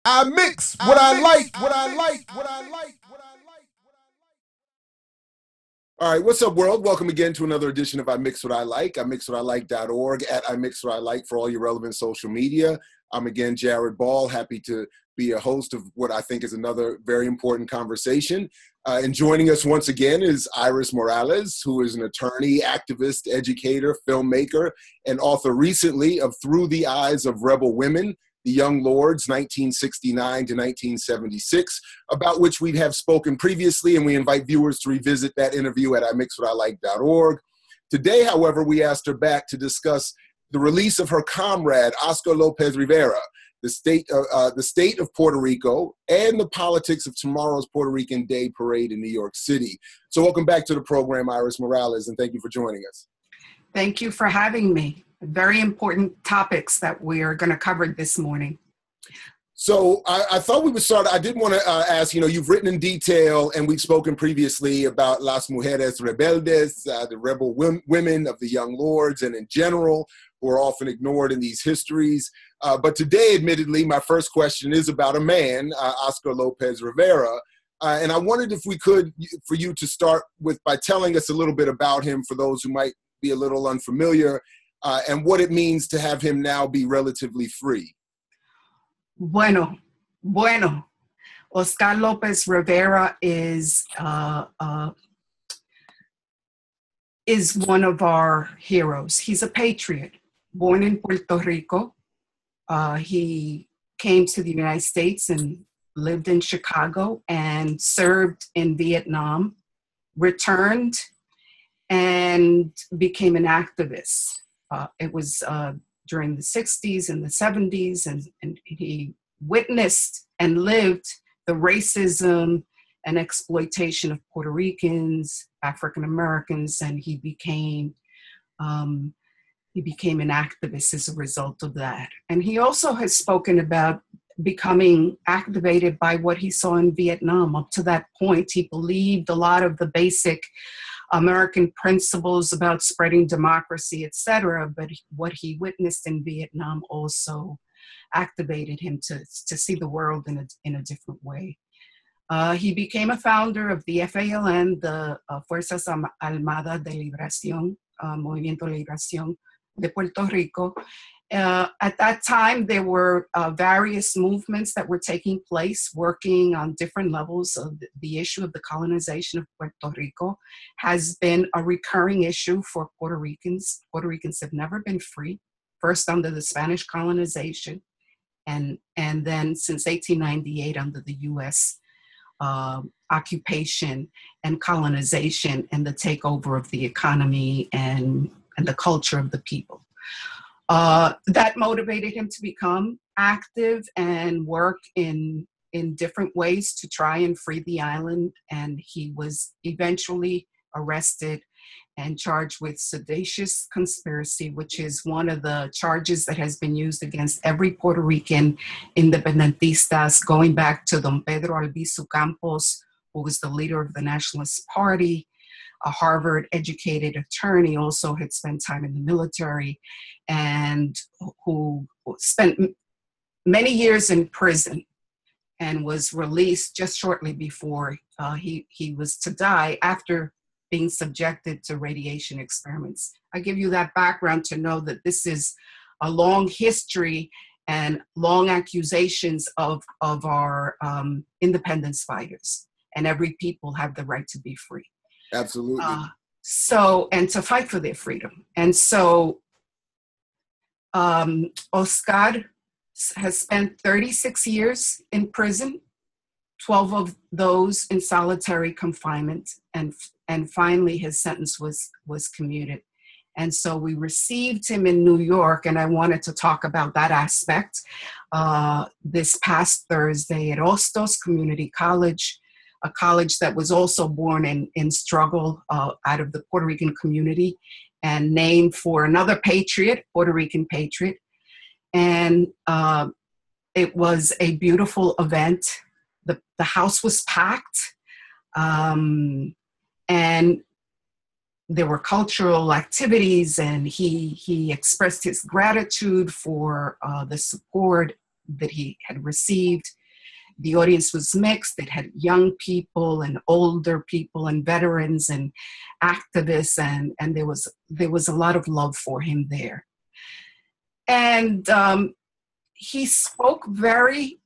I mix what I like, what I like, what I like, what I like. All right, what's up, world? Welcome again to another edition of I Mix What I Like. I Mix What I Like.org at I Mix What I Like for all your relevant social media. I'm again Jared Ball, happy to be a host of what I think is another very important conversation. And joining us once again is Iris Morales, who is an attorney, activist, educator, filmmaker, and author recently of Through the Eyes of Rebel Women, The Young Lords, 1969 to 1976, about which we have spoken previously, and we invite viewers to revisit that interview at imixwhatilike.org. Today, however, we asked her back to discuss the release of her comrade, Oscar Lopez Rivera, the state of Puerto Rico, and the politics of tomorrow's Puerto Rican Day Parade in New York City. So welcome back to the program, Iris Morales, and thank you for joining us. Thank you for having me. Very important topics that we are going to cover this morning. So I thought we would start. I did want to ask, you've written in detail, and we've spoken previously about Las Mujeres Rebeldes, the rebel women of the Young Lords, and in general, who are often ignored in these histories. But today, admittedly, my first question is about a man, Oscar Lopez Rivera. And I wondered if we could, for you to start with by telling us a little bit about him for those who might be a little unfamiliar, and what it means to have him now be relatively free. Bueno. Oscar Lopez Rivera is one of our heroes. He's a patriot, born in Puerto Rico. He came to the United States and lived in Chicago and served in Vietnam, returned, and became an activist. It was during the 60s and the 70s, and he witnessed and lived the racism and exploitation of Puerto Ricans, African Americans, and he became an activist as a result of that. And he also has spoken about becoming activated by what he saw in Vietnam. Up to that point, he believed a lot of the basic American principles about spreading democracy, etc. But what he witnessed in Vietnam also activated him to see the world in a different way. He became a founder of the FALN, the Fuerzas Armadas de Liberación, Movimiento de Liberación de Puerto Rico. At that time, there were various movements that were taking place, working on different levels of the issue of the colonization of Puerto Rico has been a recurring issue for Puerto Ricans. Puerto Ricans have never been free, first under the Spanish colonization, and then since 1898 under the U.S. Occupation and colonization and the takeover of the economy and the culture of the people. That motivated him to become active and work in different ways to try and free the island. And he was eventually arrested and charged with seditious conspiracy, which is one of the charges that has been used against every Puerto Rican independentistas, going back to Don Pedro Albizu Campos, who was the leader of the Nationalist Party, a Harvard-educated attorney, also had spent time in the military, and who spent many years in prison and was released just shortly before he was to die after being subjected to radiation experiments. I give you that background to know that this is a long history and long accusations of our independence fighters, and every people have the right to be free. Absolutely. And to fight for their freedom. And so Oscar has spent 36 years in prison, 12 of those in solitary confinement, and finally his sentence was commuted. And so we received him in New York, and I wanted to talk about that aspect this past Thursday at Hostos Community College, a college that was also born in struggle out of the Puerto Rican community and named for another patriot, Puerto Rican patriot. And it was a beautiful event. The house was packed, and there were cultural activities, and he expressed his gratitude for the support that he had received. The audience was mixed. It had young people and older people and veterans and activists, and there was a lot of love for him there. And he spoke very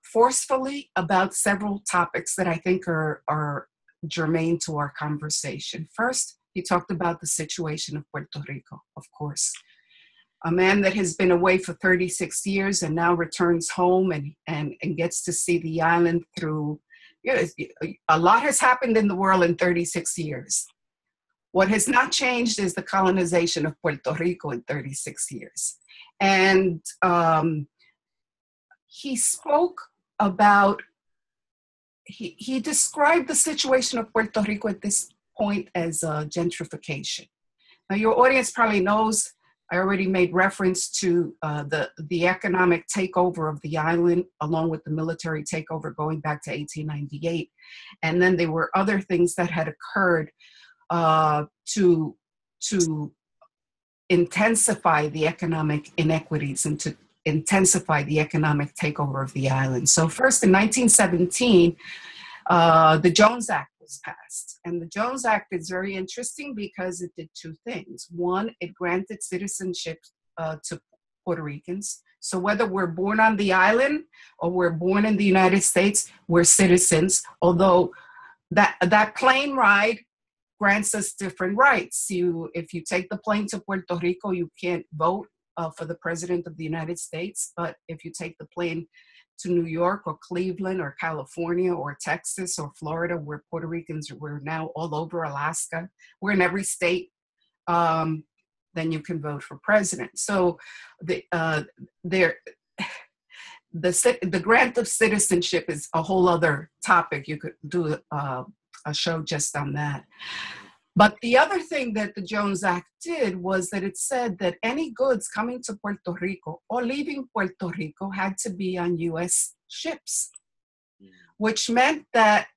forcefully about several topics that I think are germane to our conversation. First, he talked about the situation of Puerto Rico, of course. A man that has been away for 36 years and now returns home and gets to see the island through, a lot has happened in the world in 36 years. What has not changed is the colonization of Puerto Rico in 36 years. And he spoke about, he described the situation of Puerto Rico at this point as gentrification. Now, your audience probably knows I already made reference to the economic takeover of the island, along with the military takeover going back to 1898. And then there were other things that had occurred to intensify the economic inequities and to intensify the economic takeover of the island. So first, in 1917, the Jones Act was passed. And the Jones Act is very interesting because it did two things. One, it granted citizenship to Puerto Ricans. So whether we're born on the island or we're born in the United States, we're citizens, although that plane ride grants us different rights. If you take the plane to Puerto Rico, you can't vote for the president of the United States. But if you take the plane to New York or Cleveland or California or Texas or Florida, where Puerto Ricans, we're now all over Alaska, we're in every state, then you can vote for president. So the grant of citizenship is a whole other topic. You could do a show just on that. But the other thing that the Jones Act did was that it said that any goods coming to Puerto Rico or leaving Puerto Rico had to be on U.S. ships, which meant that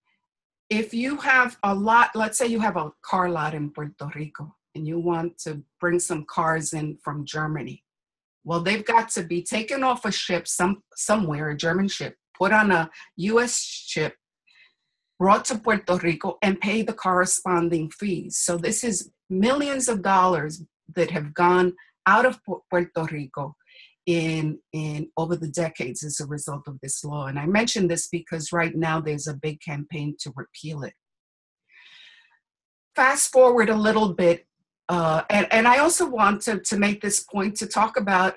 if you have a lot, let's say you have a car lot in Puerto Rico and you want to bring some cars in from Germany, well, they've got to be taken off a ship somewhere, a German ship, put on a U.S. ship, brought to Puerto Rico, and pay the corresponding fees. So this is millions of dollars that have gone out of Puerto Rico in over the decades as a result of this law. And I mention this because right now there's a big campaign to repeal it. Fast forward a little bit, and I also want to make this point to talk about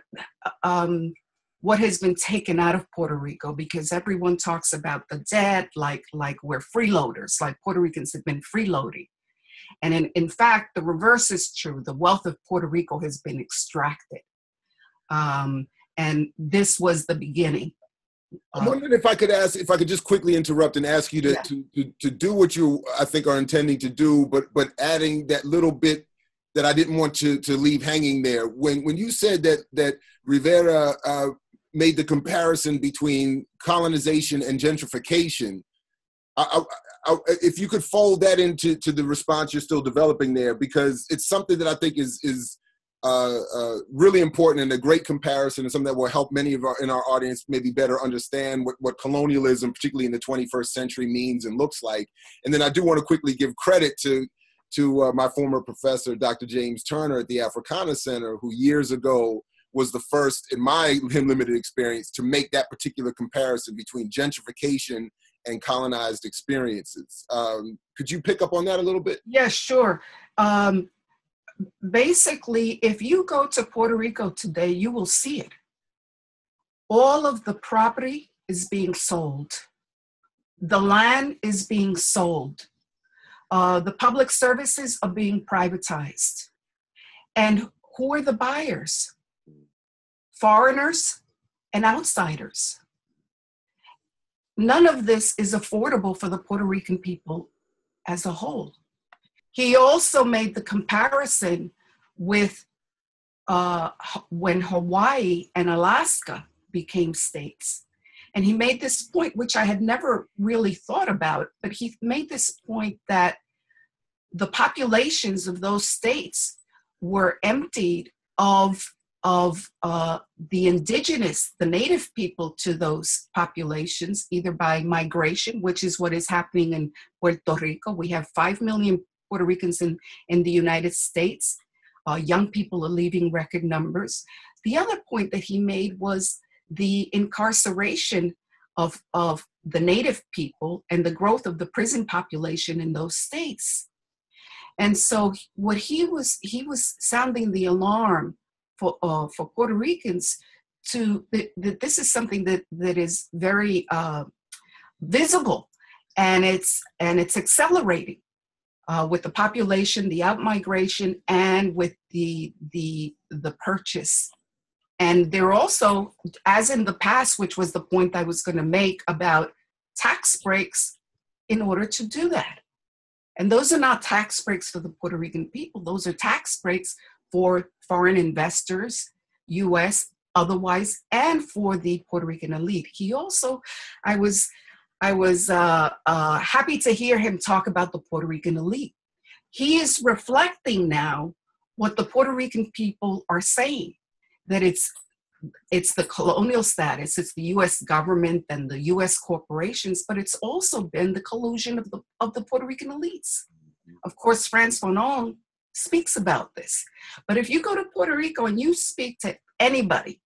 what has been taken out of Puerto Rico, because everyone talks about the debt like we're freeloaders, like Puerto Ricans have been freeloading. And in fact, the reverse is true. The wealth of Puerto Rico has been extracted. And this was the beginning. I'm wondering if I could just quickly interrupt and ask you to do what you, I think, are intending to do, but adding that little bit that I didn't want to leave hanging there. When you said that Rivera made the comparison between colonization and gentrification, if you could fold that into the response you're still developing there, because it's something that I think is really important and a great comparison, and something that will help many in our audience maybe better understand what colonialism, particularly in the 21st century, means and looks like. And then I do want to quickly give credit to my former professor, Dr. James Turner at the Africana Center, who years ago was the first, in my limited experience, to make that particular comparison between gentrification and colonized experiences. Could you pick up on that a little bit? Yeah, sure. Basically, if you go to Puerto Rico today, you will see it. All of the property is being sold. The land is being sold. The public services are being privatized. And who are the buyers? Foreigners and outsiders. None of this is affordable for the Puerto Rican people as a whole. He also made the comparison with when Hawaii and Alaska became states. And he made this point, which I had never really thought about, but he made this point that the populations of those states were emptied of of the indigenous, the native people to those populations, either by migration, which is what is happening in Puerto Rico. We have 5 million Puerto Ricans in the United States. Young people are leaving record numbers. The other point that he made was the incarceration of the native people and the growth of the prison population in those states. And so what he was sounding the alarm for Puerto Ricans that this is something that is very visible, and it's accelerating with the population, the outmigration, and with the purchase. And they're also, as in the past, which was the point I was going to make about tax breaks in order to do that. And those are not tax breaks for the Puerto Rican people. Those are tax breaks for foreign investors, U.S., otherwise, and for the Puerto Rican elite. He also, I was happy to hear him talk about the Puerto Rican elite. He is reflecting now what the Puerto Rican people are saying, that it's the colonial status, it's the U.S. government and the U.S. corporations, but it's also been the collusion of the Puerto Rican elites. Of course, Frantz Fanon speaks about this. But if you go to Puerto Rico and you speak to anybody,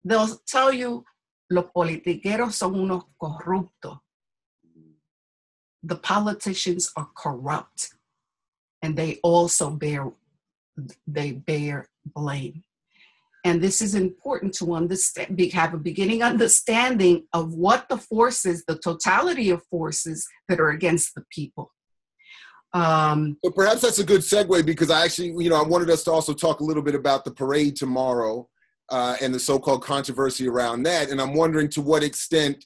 they'll tell you, los politiqueros son unos corruptos. The politicians are corrupt, and they also bear blame. And this is important to understand, have a beginning understanding of what the forces, the totality of forces that are against the people. But perhaps that's a good segue, because I actually, I wanted us to also talk a little bit about the parade tomorrow and the so-called controversy around that. And I'm wondering to what extent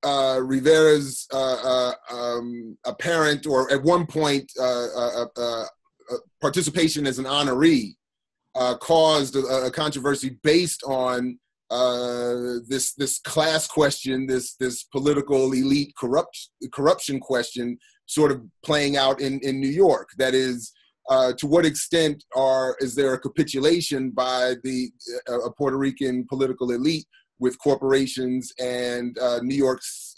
Rivera's apparent, or at one point, participation as an honoree caused a controversy based on this class question, this political elite corruption question, sort of playing out in New York. That is, to what extent is there a capitulation by a Puerto Rican political elite with corporations and New York's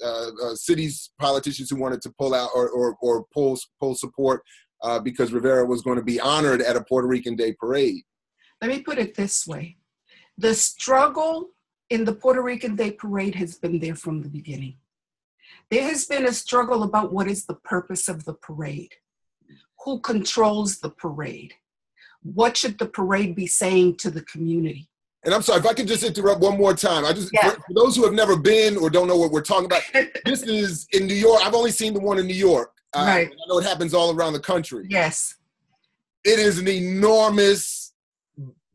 city's politicians who wanted to pull out or pull support because Rivera was going to be honored at a Puerto Rican Day Parade? Let me put it this way. The struggle in the Puerto Rican Day Parade has been there from the beginning. There has been a struggle about what is the purpose of the parade. Who controls the parade? What should the parade be saying to the community? And I'm sorry, if I could just interrupt one more time. For those who have never been or don't know what we're talking about, this is in New York. I've only seen the one in New York. Right. I know it happens all around the country. Yes. It is an enormous,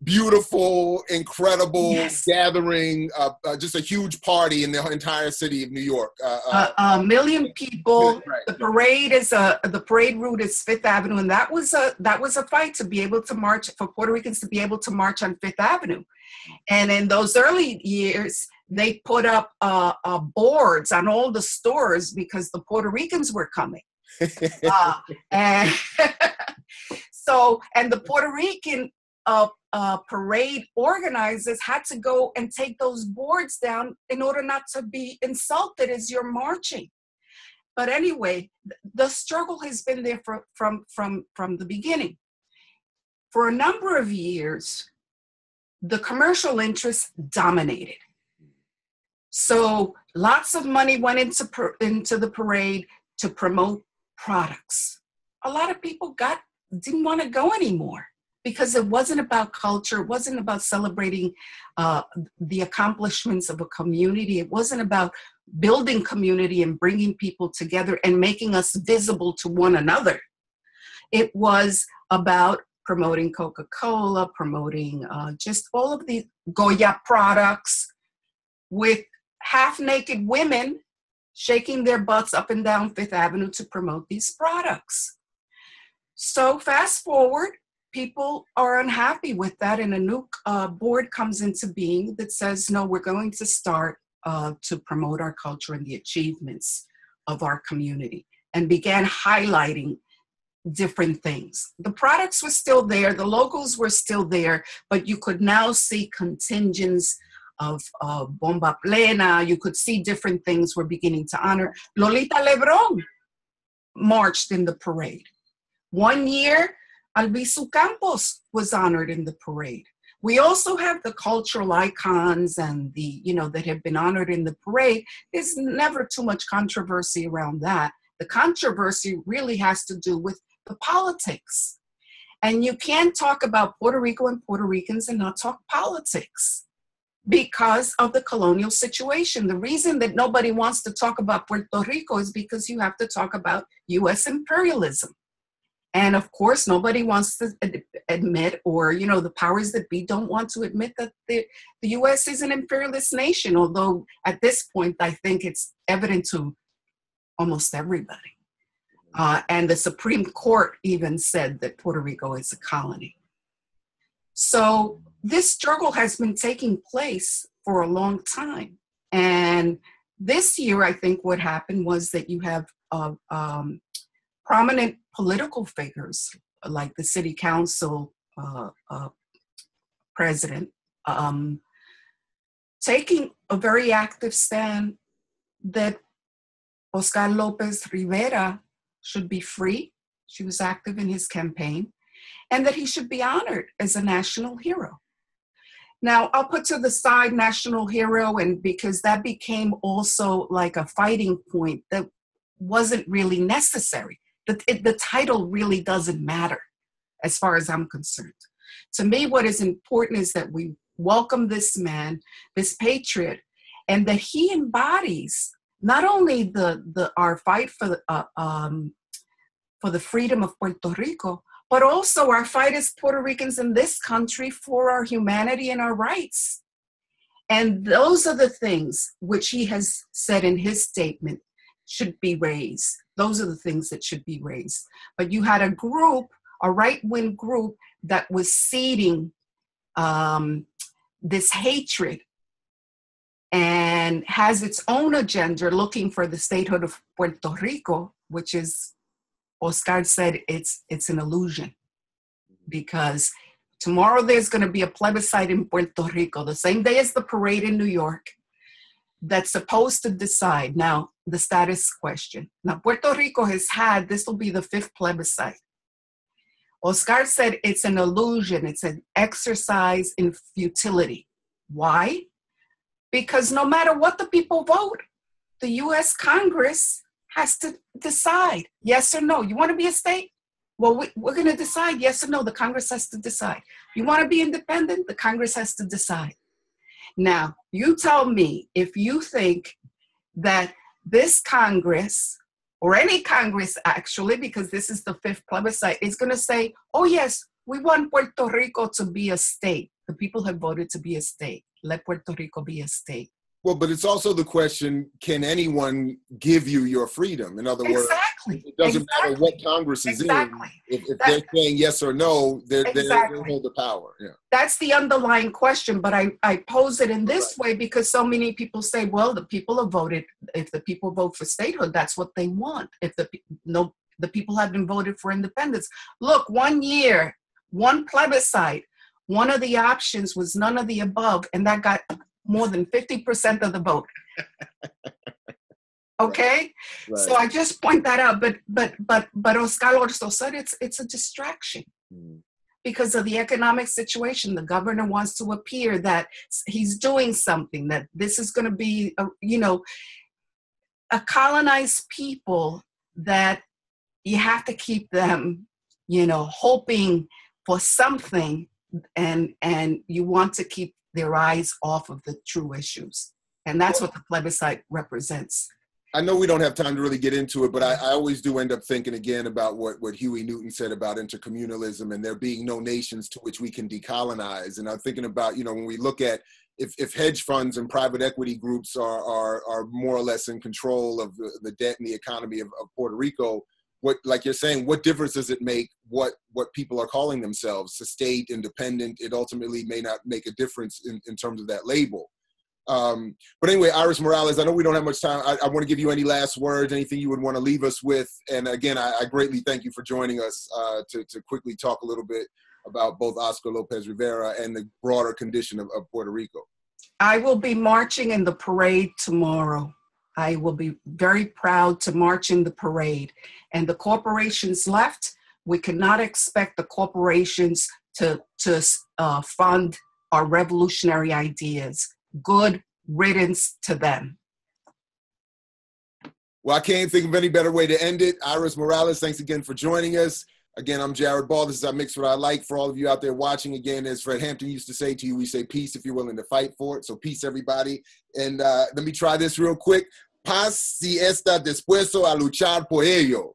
beautiful, incredible gathering, just a huge party in the entire city of New York. A million people. Right. The parade route is Fifth Avenue, and that was a fight to be able to march, for Puerto Ricans to be able to march on Fifth Avenue. And in those early years, they put up boards on all the stores because the Puerto Ricans were coming. And and the Puerto Rican parade organizers had to go and take those boards down in order not to be insulted as you're marching. But anyway, the struggle has been there from the beginning. For a number of years, the commercial interests dominated. So lots of money went into the parade to promote products. A lot of people didn't want to go anymore, because it wasn't about culture. It wasn't about celebrating the accomplishments of a community. It wasn't about building community and bringing people together and making us visible to one another. It was about promoting Coca-Cola, promoting just all of the Goya products, with half-naked women shaking their butts up and down Fifth Avenue to promote these products. So fast forward, people are unhappy with that, and a new board comes into being that says, no, we're going to start to promote our culture and the achievements of our community, and began highlighting different things. The products were still there, the logos were still there, but you could now see contingents of Bomba Plena. You could see different things were beginning to honor. Lolita Lebron marched in the parade. One year, Albizu Campos was honored in the parade. We also have the cultural icons and that have been honored in the parade. There's never too much controversy around that. The controversy really has to do with the politics. And you can't talk about Puerto Rico and Puerto Ricans and not talk politics because of the colonial situation. The reason that nobody wants to talk about Puerto Rico is because you have to talk about US imperialism. And of course, nobody wants to admit, or, the powers that be don't want to admit that the US is an imperialist nation, although at this point, I think it's evident to almost everybody. And the Supreme Court even said that Puerto Rico is a colony. So this struggle has been taking place for a long time. And this year, I think what happened was that you have prominent political figures like the city council president taking a very active stand that Oscar Lopez Rivera should be free. She was active in his campaign, and that he should be honored as a national hero. Now, I'll put to the side national hero, and because that became also like a fighting point that wasn't really necessary. The title really doesn't matter as far as I'm concerned. To me, what is important is that we welcome this man, this patriot, and that he embodies not only our fight for the freedom of Puerto Rico, but also our fight as Puerto Ricans in this country for our humanity and our rights. And those are the things which he has said in his statement should be raised. Those are the things that should be raised. But you had a group, a right-wing group, that was seeding this hatred and has its own agenda looking for the statehood of Puerto Rico, which is, Oscar said, it's an illusion. Because tomorrow there's going to be a plebiscite in Puerto Rico, the same day as the parade in New York, that's supposed to decide now the status question. Now, Puerto Rico has had, this will be the 5th plebiscite. Oscar said it's an illusion. It's an exercise in futility. Why? Because no matter what the people vote, the US Congress has to decide yes or no. You want to be a state? Well, we're going to decide yes or no. The Congress has to decide. You want to be independent? The Congress has to decide. Now, you tell me if you think that this Congress, or any Congress actually, because this is the 5th plebiscite, is going to say, oh yes, we want Puerto Rico to be a state. The people have voted to be a state. Let Puerto Rico be a state. Well, but it's also the question, can anyone give you your freedom? In other words, it doesn't matter what Congress is in. If they're saying yes or no, they hold the power. Yeah. That's the underlying question, but I pose it in this way because so many people say, well, the people have voted. If the people vote for statehood, that's what they want. If the people haven't voted for independence. Look, 1 year, one plebiscite, one of the options was none of the above, and that got more than 50% of the vote. Okay, right. So I just point that out. But Oscar also said it's a distraction because of the economic situation. The governor wants to appear that he's doing something. That this is going to be a colonized people that you have to keep them, hoping for something, and you want to keep their eyes off of the true issues. And that's what the plebiscite represents. I know we don't have time to really get into it, but I always do end up thinking again about what Huey Newton said about intercommunalism and there being no nations to which we can decolonize. And I'm thinking about, when we look at if hedge funds and private equity groups are more or less in control of the debt and the economy of Puerto Rico, like you're saying, what difference does it make what people are calling themselves? The state, independent, it ultimately may not make a difference in terms of that label. But anyway, Iris Morales, I know we don't have much time. I want to give you any last words, anything you would want to leave us with. And again, I greatly thank you for joining us to quickly talk a little bit about both Oscar Lopez Rivera and the broader condition of Puerto Rico. I will be marching in the parade tomorrow. I will be very proud to march in the parade. And the corporations left, we cannot expect the corporations to fund our revolutionary ideas. Good riddance to them. Well, I can't think of any better way to end it. Iris Morales, thanks again for joining us. Again, I'm Jared Ball. This is I Mix What I Like. For all of you out there watching, again, as Fred Hampton used to say to you, we say peace if you're willing to fight for it. So peace, everybody. And let me try this real quick. Paz si está dispuesto a luchar por ello.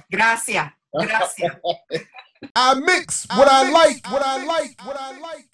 Gracias. Gracias. I mix what I like, what I like, what I like.